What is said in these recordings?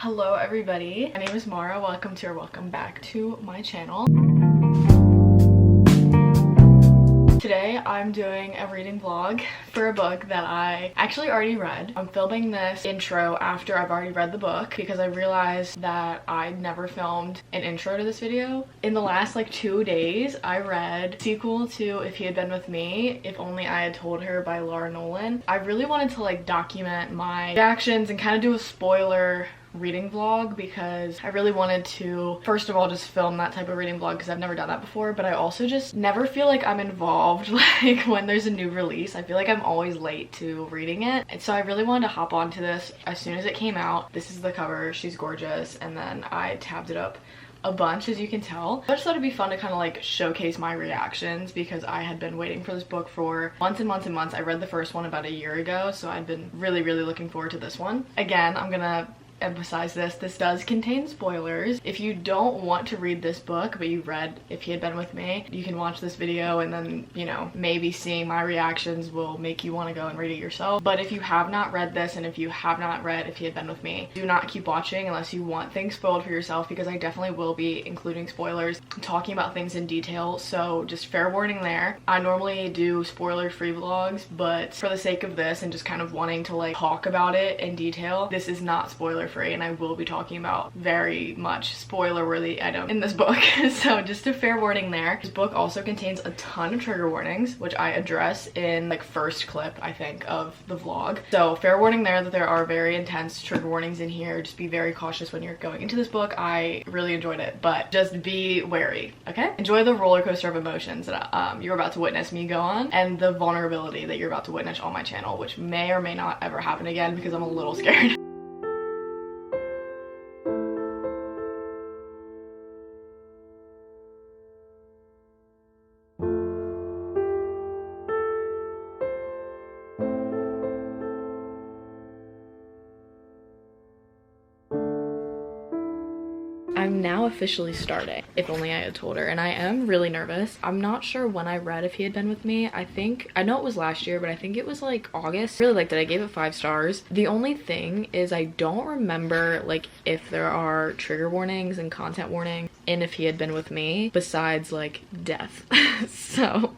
Hello everybody, my name is Mara. Welcome back to my channel. Today I'm doing a reading vlog for a book that I actually already read. I'm filming this intro after I've already read the book because I realized that I never filmed an intro to this video. In the last like 2 days I read sequel to If He Had Been With Me, If Only I Had Told Her by Nowlin. I really wanted to like document my reactions and kind of do a spoiler reading vlog because I really wanted to first of all just film that type of reading vlog because I've never done that before, but I also just never feel like I'm involved like when there's a new release. I feel like I'm always late to reading it, and so I really wanted to hop onto this as soon as it came out. This is the cover, she's gorgeous, and then I tabbed it up a bunch, as you can tell. I just thought it'd be fun to kind of like showcase my reactions because I had been waiting for this book for months and months and months. I read the first one about a year ago, so I've been really looking forward to this one. Again, I'm gonna emphasize this does contain spoilers. If you don't want to read this book but you read If He Had Been With Me, you can watch this video and then, you know, maybe seeing my reactions will make you want to go and read it yourself. But if you have not read this and if you have not read If He Had Been With Me, do not keep watching unless you want things spoiled for yourself, because I definitely will be including spoilers, talking about things in detail, so just fair warning there. I normally do spoiler-free vlogs, but for the sake of this and just kind of wanting to like talk about it in detail, this is not spoiler free, and I will be talking about very much spoiler worthy items in this book. So just a fair warning there. This book also contains a ton of trigger warnings, which I address in like first clip I think of the vlog. So fair warning there that there are very intense trigger warnings in here. Just be very cautious when you're going into this book. I really enjoyed it, but just be wary, okay? Enjoy the roller coaster of emotions that you're about to witness me go on, and the vulnerability that you're about to witness on my channel, which may or may not ever happen again because I'm a little scared. I'm now officially starting If Only I Had Told Her, and I am really nervous. I'm not sure when I read If He Had Been With Me. I know it was last year, but I think it was like August. I really liked it. I gave it 5 stars. The only thing is I don't remember like if there are trigger warnings and content warnings in If He Had Been With Me besides like death. So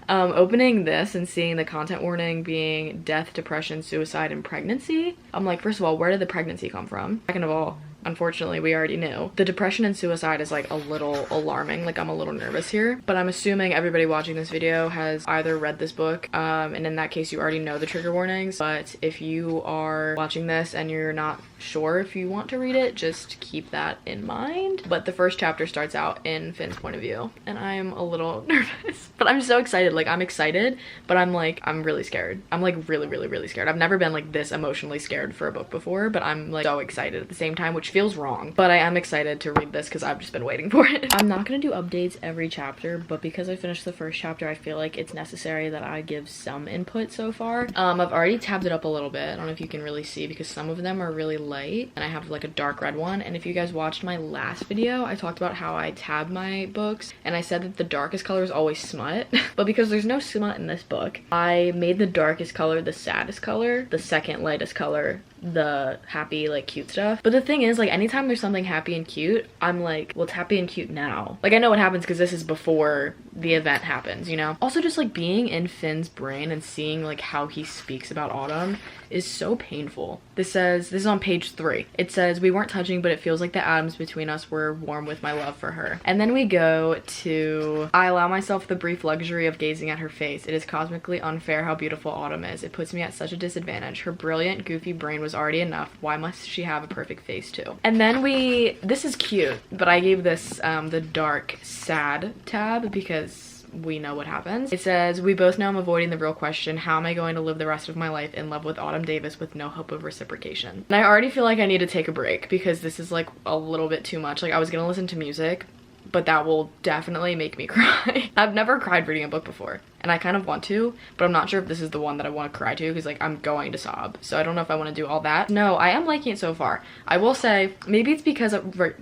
opening this and seeing the content warning being death, depression, suicide, and pregnancy, I'm like, first of all, where did the pregnancy come from? Second of all, unfortunately, we already knew. The depression and suicide is like a little alarming. Like, I'm a little nervous here, but I'm assuming everybody watching this video has either read this book, and in that case you already know the trigger warnings. But if you are watching this and you're not sure if you want to read it, just keep that in mind. But the first chapter starts out in Finn's point of view, and I'm a little nervous, but I'm so excited. Like, I'm excited, but I'm really scared. I'm like really scared. I've never been like this emotionally scared for a book before, but I'm like so excited at the same time, which feels wrong, but I am excited to read this because I've just been waiting for it. I'm not gonna do updates every chapter, but because I finished the first chapter, I feel like it's necessary that I give some input so far. I've already tabbed it up a little bit. I don't know if you can really see because some of them are really light, and I have like a dark red one. And if you guys watched my last video, I talked about how I tab my books, and I said that the darkest color is always smut. But because there's no smut in this book, I made the darkest color the saddest color, the second lightest color the happy, like, cute stuff. But the thing is, like, anytime there's something happy and cute, I'm like, well, it's happy and cute now. Like, I know what happens because this is before the event happens, you know? Also, just like being in Finn's brain and seeing like how he speaks about autumn is so painful. This is on page 3. It says, "We weren't touching, but it feels like the atoms between us were warm with my love for her." And then we go to, "I allow myself the brief luxury of gazing at her face. It is cosmically unfair how beautiful autumn is. It puts me at such a disadvantage. Her brilliant, goofy brain was already enough. Why must she have a perfect face too?" And then this is cute, but I gave this the dark, sad tab because we know what happens. It says, "We both know I'm avoiding the real question. How am I going to live the rest of my life in love with Autumn Davis with no hope of reciprocation?" And I already feel like I need to take a break because this is like a little bit too much. Like, I was gonna listen to music, but that will definitely make me cry. I've never cried reading a book before, and I kind of want to, but I'm not sure if this is the one that I want to cry to because like I'm going to sob. So I don't know if I want to do all that. No, I am liking it so far. I will say maybe it's because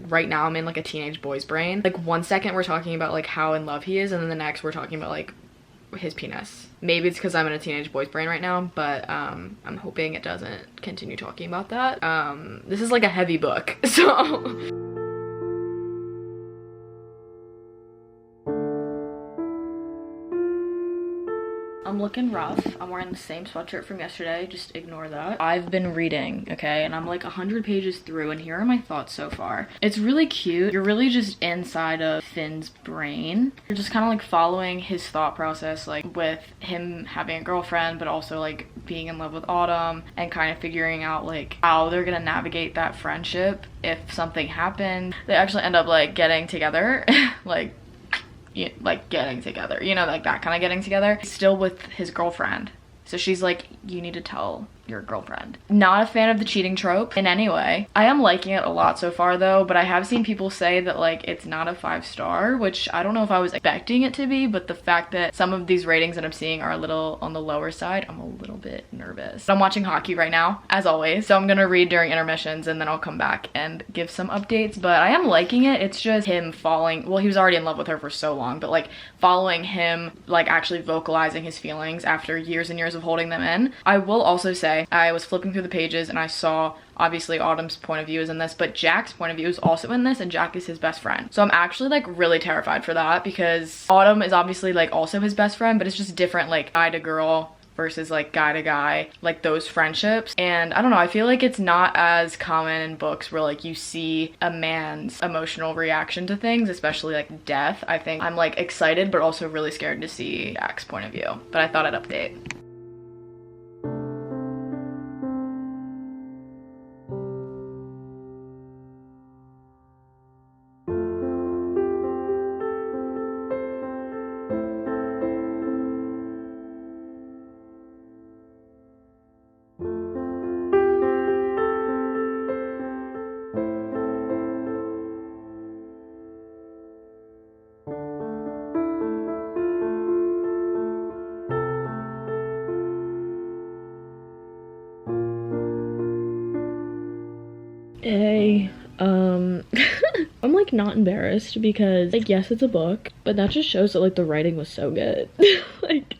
right now I'm in like a teenage boy's brain. Like, one second we're talking about like how in love he is, and then the next we're talking about like his penis. Maybe it's because I'm in a teenage boy's brain right now, but I'm hoping it doesn't continue talking about that. This is like a heavy book, so I'm looking rough. I'm wearing the same sweatshirt from yesterday. Just ignore that. I've been reading, okay? And I'm like 100 pages through, and here are my thoughts so far. It's really cute. You're really just inside of Finn's brain. You're just kind of like following his thought process, like with him having a girlfriend, but also like being in love with Autumn, and kind of figuring out like how they're gonna navigate that friendship if something happened. They actually end up like getting together, like getting together, you know, like that kind of getting together. He's still with his girlfriend, so she's like, you need to tell your girlfriend. Not a fan of the cheating trope in any way. I am liking it a lot so far though, but I have seen people say that like it's not a 5-star, which I don't know if I was expecting it to be, but the fact that some of these ratings that I'm seeing are a little on the lower side, I'm a little bit nervous. I'm watching hockey right now, as always, so I'm gonna read during intermissions and then I'll come back and give some updates, but I am liking it. It's just him falling, well, he was already in love with her for so long, but like following him, like actually vocalizing his feelings after years and years of holding them in. I will also say, I was flipping through the pages and I saw obviously Autumn's point of view is in this, but Jack's point of view is also in this, and Jack is his best friend. So I'm actually like really terrified for that, because Autumn is obviously like also his best friend, but it's just different, like guy to girl versus like guy to guy, like those friendships. And I don't know, I feel like it's not as common in books where like you see a man's emotional reaction to things, especially like death. I think I'm like excited but also really scared to see Jack's point of view, but I thought I'd update. Hey, I'm like not embarrassed because like yes, it's a book, but that just shows that like the writing was so good. Like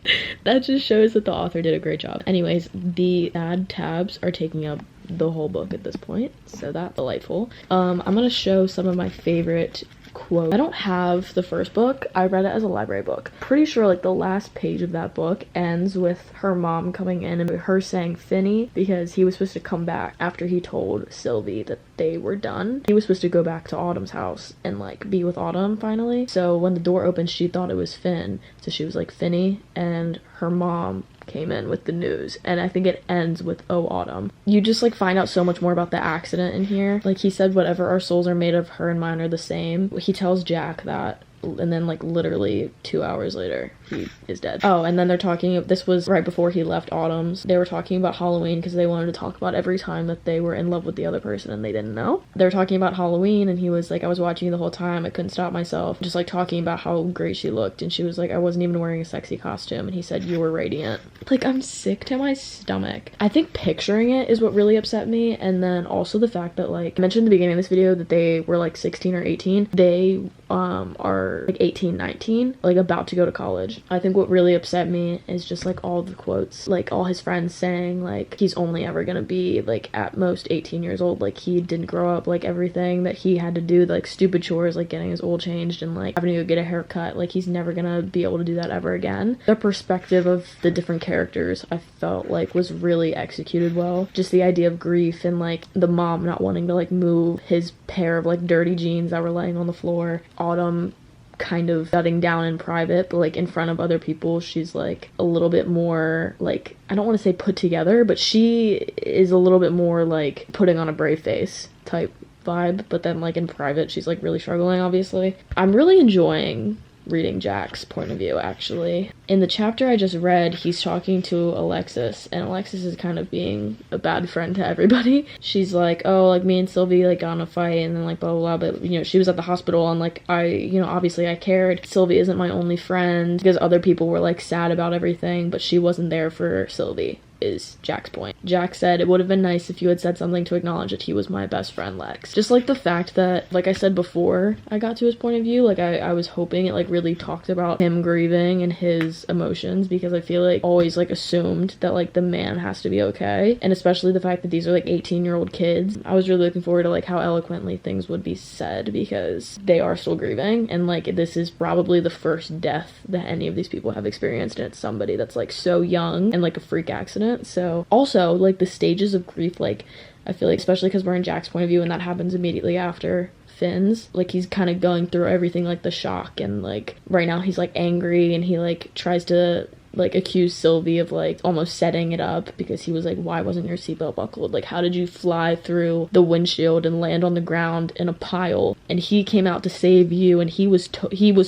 that just shows that the author did a great job. Anyways, the ad tabs are taking up the whole book at this point, so that's delightful. I'm gonna show some of my favorite quote. I don't have the first book. I read it as a library book. Pretty sure like the last page of that book ends with her mom coming in and her saying Finny, because he was supposed to come back after he told Sylvie that they were done. He was supposed to go back to Autumn's house and like be with Autumn finally. So when the door opened, she thought it was Finn. So she was like Finny, and her mom came in with the news, and I think it ends with "Oh Autumn." You just like find out so much more about the accident in here. Like he said, whatever our souls are made of, her and mine are the same. He tells Jack that, and then like literally 2 hours later he is dead. Oh, and then they're talking, this was right before he left Autumn's, they were talking about Halloween because they wanted to talk about every time that they were in love with the other person and they didn't know. They were talking about Halloween, and he was like, I was watching you the whole time, I couldn't stop myself, just like talking about how great she looked, and she was like, I wasn't even wearing a sexy costume, and he said, you were radiant. Like, I'm sick to my stomach. I think picturing it is what really upset me, and then also the fact that, like I mentioned in the beginning of this video that they were like 16 or 18. They are like 18, 19, like about to go to college. I think what really upset me is just like all the quotes, like all his friends saying like he's only ever gonna be like at most 18 years old, like he didn't grow up, like everything that he had to do, like stupid chores like getting his oil changed and like having to go get a haircut, like he's never gonna be able to do that ever again. The perspective of the different characters I felt like was really executed well. Just the idea of grief and like the mom not wanting to like move his pair of like dirty jeans that were laying on the floor. Autumn kind of shutting down in private, but like in front of other people she's like a little bit more like, I don't want to say put together, but she is a little bit more like putting on a brave face type vibe, but then like in private she's like really struggling, obviously. I'm really enjoying reading Jack's point of view, actually. In the chapter I just read, he's talking to Alexis, and Alexis is kind of being a bad friend to everybody. She's like, oh, like me and Sylvie like got in a fight, and then like blah blah blah, but you know, she was at the hospital, and like I, you know, obviously I cared. Sylvie isn't my only friend, because other people were like sad about everything, but she wasn't there for Sylvie. is Jack's point. Jack said, "It would have been nice if you had said something to acknowledge that he was my best friend, Lex." Just like the fact that, like I said before I got to his point of view, like I was hoping it like really talked about him grieving and his emotions, because I feel like always like assumed that like the man has to be okay, and especially the fact that these are like 18-year-old kids. I was really looking forward to like how eloquently things would be said, because they are still grieving, and like this is probably the first death that any of these people have experienced, and it's somebody that's like so young and like a freak accident. So also like the stages of grief, like I feel like, especially because we're in Jack's point of view and that happens immediately after Finn's, like he's kind of going through everything, like the shock, and like right now he's like angry, and he like tries to like accuse Sylvie of like almost setting it up, because he was like, why wasn't your seatbelt buckled? Like, how did you fly through the windshield and land on the ground in a pile? And he came out to save you, and he was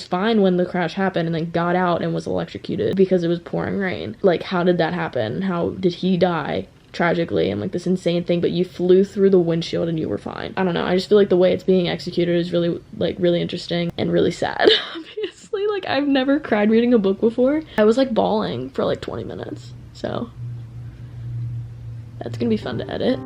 fine when the crash happened, and then got out and was electrocuted because it was pouring rain. Like, how did that happen? How did he die tragically and like this insane thing, but you flew through the windshield and you were fine? I don't know, I just feel like the way it's being executed is really like really interesting and really sad. Obviously, like I've never cried reading a book before. I was like bawling for like 20 minutes, so that's gonna be fun to edit.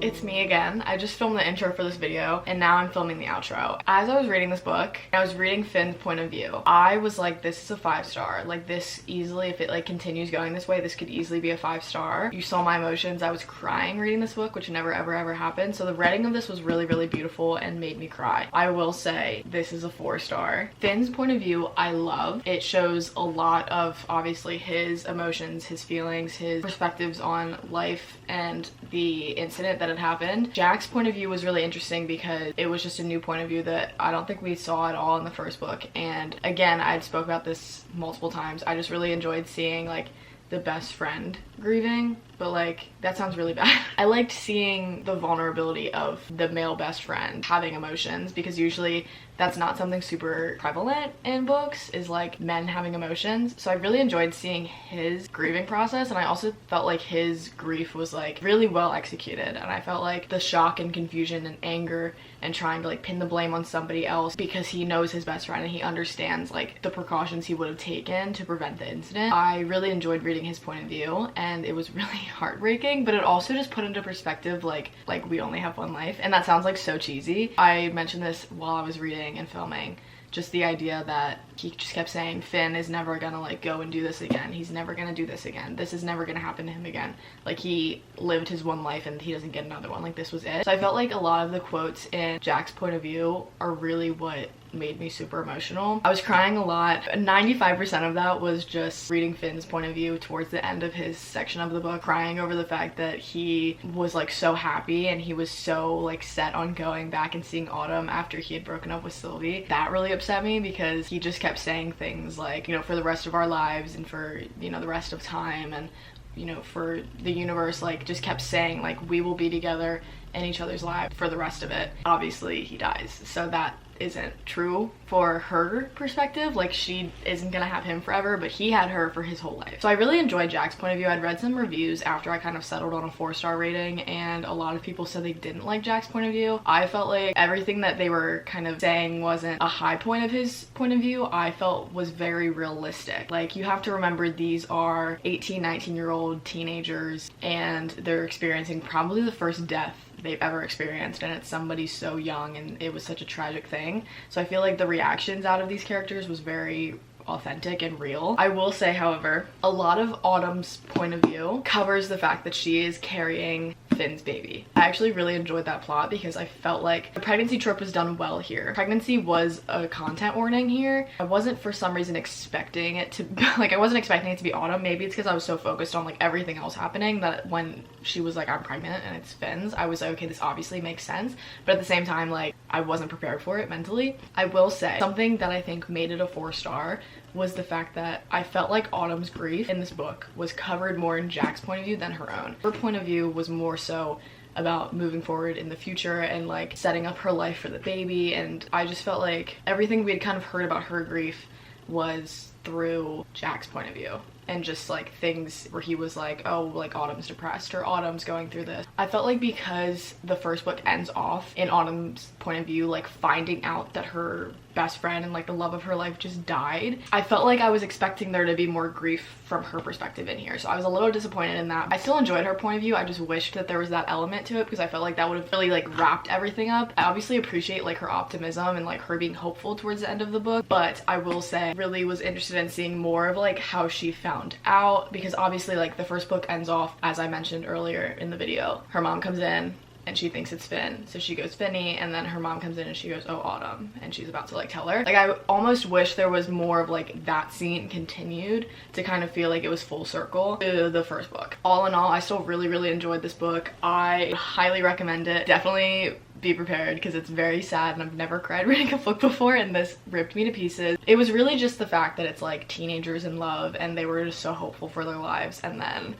It's me again. I just filmed the intro for this video, and now I'm filming the outro. As I was reading this book, I was reading Finn's point of view. I was like, this is a 5-star. Like this easily, if it like continues going this way, this could easily be a 5-star. You saw my emotions. I was crying reading this book, which never ever happened. So the writing of this was really beautiful and made me cry. I will say this is a 4-star. Finn's point of view, I love. It shows a lot of obviously his emotions, his feelings, his perspectives on life and the incident that had happened. Jack's point of view was really interesting because it was just a new point of view that I don't think we saw at all in the first book. And again, I'd spoke about this multiple times. I just really enjoyed seeing like the best friend grieving, but like that sounds really bad. I liked seeing the vulnerability of the male best friend having emotions, because usually that's not something super prevalent in books, is like men having emotions. So I really enjoyed seeing his grieving process, and I also felt like his grief was like really well executed, and I felt like the shock and confusion and anger and trying to like pin the blame on somebody else because he knows his best friend and he understands like the precautions he would have taken to prevent the incident. I really enjoyed reading his point of view, and it was really heartbreaking, but it also just put into perspective like we only have one life. And that sounds like so cheesy. I mentioned this while I was reading and filming, just the idea that he just kept saying Finn is never gonna like go and do this again, he's never gonna do this again, this is never gonna happen to him again. Like he lived his one life and he doesn't get another one, like this was it. So I felt like a lot of the quotes in Jack's point of view are really what made me super emotional. I was crying a lot. 95% of that was just reading Finn's point of view towards the end of his section of the book, crying over the fact that he was like so happy and he was so like set on going back and seeing Autumn after he had broken up with Sylvie. That really upset me because he just kept saying things like, you know, for the rest of our lives and for, you know, the rest of time and, you know, for the universe, like just kept saying like we will be together in each other's lives for the rest of it. Obviously he dies, so that isn't true for her perspective. Like she isn't gonna have him forever, but he had her for his whole life. So I really enjoyed Jack's point of view. I'd read some reviews after I kind of settled on a 4-star rating, and a lot of people said they didn't like Jack's point of view. I felt like everything that they were kind of saying wasn't a high point of his point of view. I felt was very realistic. Like you have to remember these are 18-19-year-old teenagers, and they're experiencing probably the first death they've ever experienced, and it's somebody so young and it was such a tragic thing. So I feel like the reactions out of these characters was very authentic and real. I will say, however, a lot of Autumn's point of view covers the fact that she is carrying Finn's baby. I actually really enjoyed that plot because I felt like the pregnancy trope was done well here. Pregnancy was a content warning here. I wasn't for some reason expecting it to like I wasn't expecting it to be Autumn. Maybe it's because I was so focused on like everything else happening that when she was like I'm pregnant and it's Finn's, I was like, okay, this obviously makes sense, but at the same time like I wasn't prepared for it mentally. I will say something that I think made it a 4-star was the fact that I felt like Autumn's grief in this book was covered more in Jack's point of view than her own. Her point of view was more so about moving forward in the future and like setting up her life for the baby, and I just felt like everything we had kind of heard about her grief was through Jack's point of view, and just like things where he was like, oh, like Autumn's depressed or Autumn's going through this. I felt like because the first book ends off in Autumn's point of view like finding out that her best friend and like the love of her life just died. I felt like I was expecting there to be more grief from her perspective in here, so I was a little disappointed in that. I still enjoyed her point of view. I just wished that there was that element to it because I felt like that would have really like wrapped everything up. I obviously appreciate like her optimism and like her being hopeful towards the end of the book, but I will say really was interested in seeing more of like how she found out, because obviously like the first book ends off, as I mentioned earlier in the video, her mom comes in and she thinks it's Finn, so she goes Finny, and then her mom comes in and she goes, oh, Autumn, and she's about to like tell her. Like I almost wish there was more of like that scene continued to kind of feel like it was full circle to the first book. All in all, I still really enjoyed this book. I highly recommend it. Definitely be prepared because it's very sad and I've never cried reading a book before, and this ripped me to pieces. It was really just the fact that it's like teenagers in love and they were just so hopeful for their lives, and then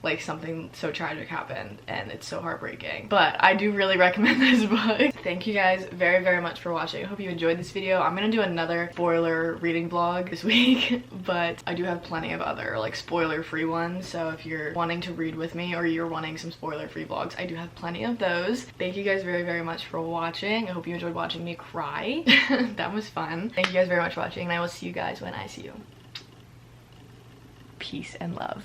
like something so tragic happened and it's so heartbreaking. But I do really recommend this book. Thank you guys very much for watching. I hope you enjoyed this video. I'm gonna do another spoiler reading vlog this week, but I do have plenty of other like spoiler free ones, so if you're wanting to read with me or you're wanting some spoiler free vlogs, I do have plenty of those. Thank you guys very much for watching. I hope you enjoyed watching me cry. That was fun. Thank you guys very much for watching, and I will see you guys when I see you. Peace and love.